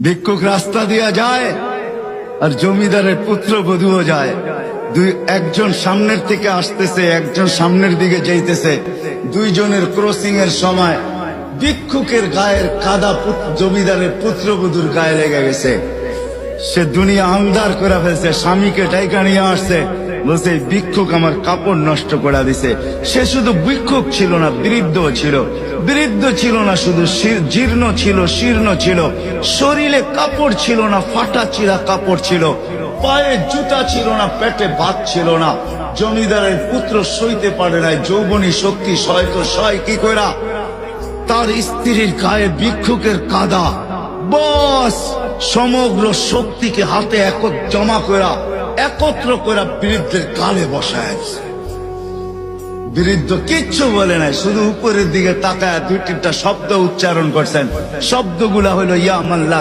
ভিক্ষুক রাস্তা দিয়া যায় আর জমিদারের পুত্রবধূও যায়। একজন সামনের থেকে আসতেছে, একজন সামনের দিকে যাইতেছে। দুইজনের ক্রসিং এর সময় ভিক্ষুকের গায়ের কাদা জমিদারের পুত্রবধূর গায়ে লেগে গেছে। সে দুনিয়া আন্ধার করে ফেলছে, স্বামীকে ডাইকা নিয়ে আসছে, বলছে ভিক্ষুক আমার কাপড় নষ্ট করে দিছে। সে শুধু ভিক্ষুক ছিল না, বৃদ্ধ ছিল। বৃদ্ধ ছিল না শুধু, জীর্ণ ছিল, শীর্ণ ছিল। শরীরে কাপড় ছিল না, ফাটা চিরা কাপড় ছিল। পায়ে জুতা ছিল না, পেটে ভাত ছিল না। জমিদারের পুত্র সইতে পারে নাই, যৌবনী শক্তি সয় কি কইরা তার স্ত্রীর গায়ে ভিক্ষুকের কাদা। বস সমগ্র শক্তিকে হাতে একত্র করা বৃদ্ধের কালে বসায়। বৃদ্ধ কিচ্ছু বলে নাই, শুধু উপরের দিকে তাকায় দুই তিনটা শব্দ উচ্চারণ করছেন। শব্দগুলা হলো ইয়া মাল্লা